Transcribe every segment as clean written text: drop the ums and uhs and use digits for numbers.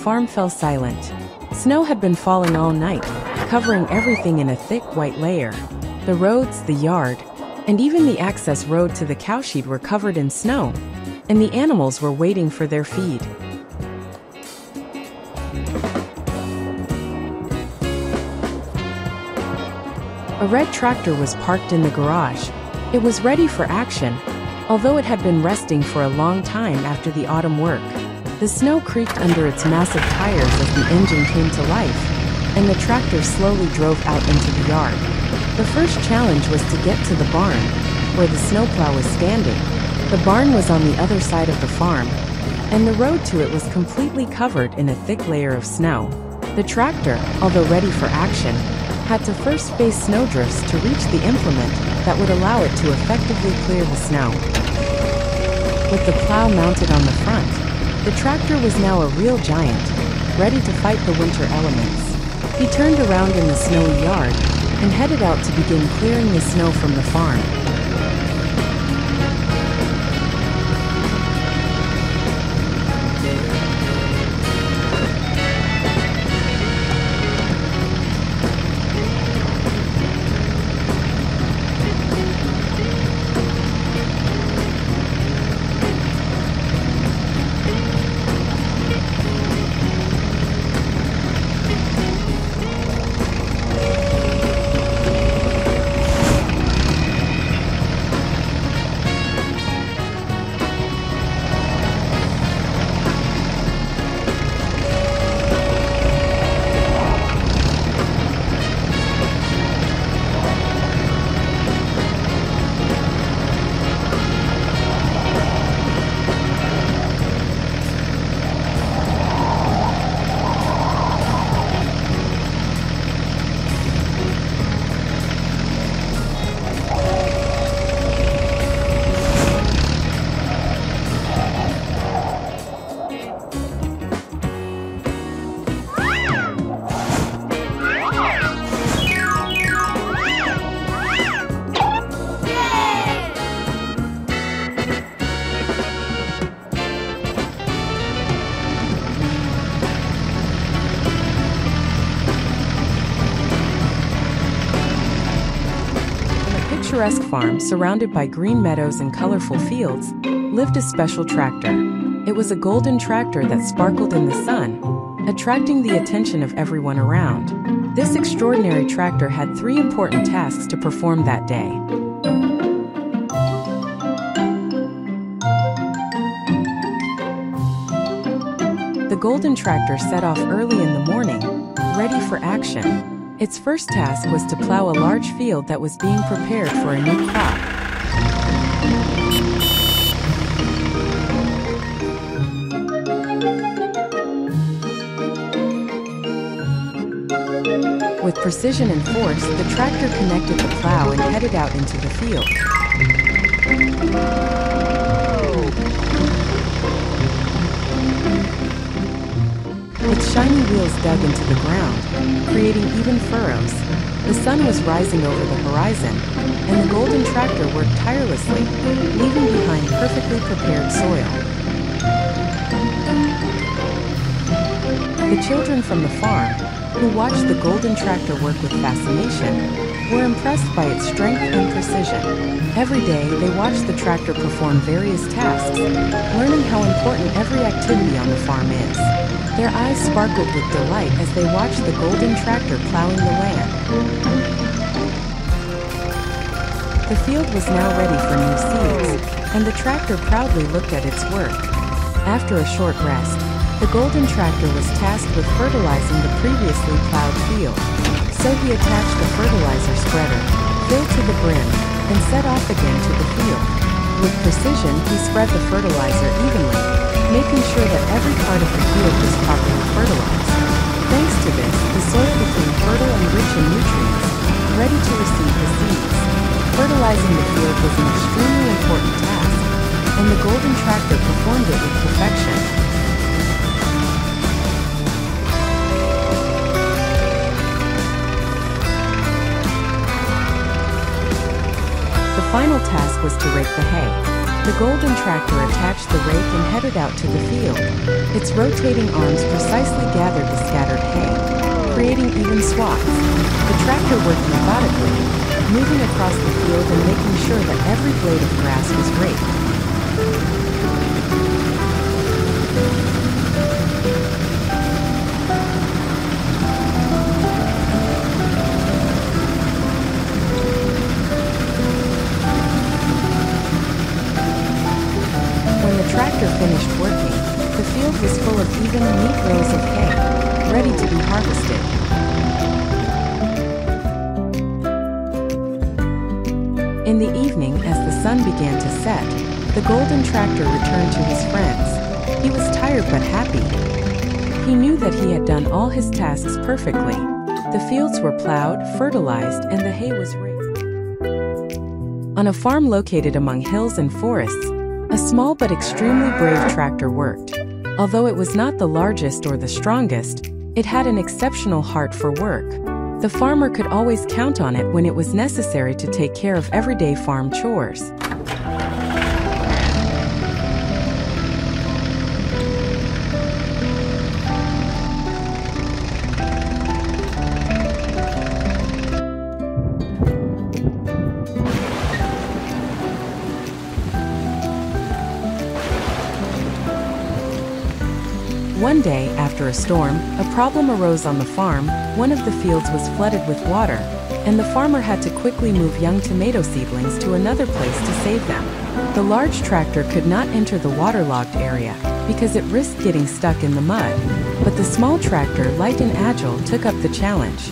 farm fell silent. Snow had been falling all night, covering everything in a thick white layer. The roads, the yard, and even the access road to the cowshed were covered in snow, and the animals were waiting for their feed. A red tractor was parked in the garage. It was ready for action, although it had been resting for a long time after the autumn work. The snow creaked under its massive tires as the engine came to life, and the tractor slowly drove out into the yard. The first challenge was to get to the barn, where the snowplow was standing. The barn was on the other side of the farm, and the road to it was completely covered in a thick layer of snow. The tractor, although ready for action, had to first face snowdrifts to reach the implement that would allow it to effectively clear the snow. With the plow mounted on the front, the tractor was now a real giant, ready to fight the winter elements. He turned around in the snowy yard and headed out to begin clearing the snow from the farm. Picturesque farm surrounded by green meadows and colorful fields lived a special tractor. It was a golden tractor that sparkled in the sun, attracting the attention of everyone around. This extraordinary tractor had 3 important tasks to perform that day. The golden tractor set off early in the morning, ready for action. Its first task was to plow a large field that was being prepared for a new crop. With precision and force, the tractor connected the plow and headed out into the field. Its shiny wheels dug into the ground, creating even furrows. The sun was rising over the horizon, and the golden tractor worked tirelessly, leaving behind perfectly prepared soil. The children from the farm, who watched the golden tractor work with fascination, were impressed by its strength and precision. Every day, they watched the tractor perform various tasks, learning how important every activity on the farm is. Their eyes sparkled with delight as they watched the golden tractor plowing the land. The field was now ready for new seeds, and the tractor proudly looked at its work. After a short rest, the golden tractor was tasked with fertilizing the previously plowed field. So he attached the fertilizer spreader, filled to the brim, and set off again to the field. With precision, he spread the fertilizer evenly, making sure that every part of the field was properly fertilized. Thanks to this, the soil became fertile and rich in nutrients, ready to receive the seeds. Fertilizing the field was an extremely important task, and the golden tractor performed it with perfection. The final task was to rake the hay. The golden tractor attached the rake and headed out to the field. Its rotating arms precisely gathered the scattered hay, creating even swaths. The tractor worked methodically, moving across the field and making sure that every blade of grass was raked. When the tractor finished working, the field was full of even, neat rows of hay, ready to be harvested. In the evening, as the sun began to set, the golden tractor returned to his friends. He was tired but happy. He knew that he had done all his tasks perfectly. The fields were plowed, fertilized, and the hay was raked. On a farm located among hills and forests, a small but extremely brave tractor worked. Although it was not the largest or the strongest, it had an exceptional heart for work. The farmer could always count on it when it was necessary to take care of everyday farm chores. One day, after a storm, a problem arose on the farm. One of the fields was flooded with water, and the farmer had to quickly move young tomato seedlings to another place to save them. The large tractor could not enter the waterlogged area because it risked getting stuck in the mud, but the small tractor, light and agile, took up the challenge.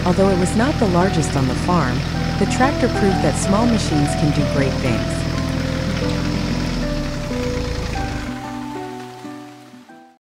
Although it was not the largest on the farm, the tractor proved that small machines can do great things.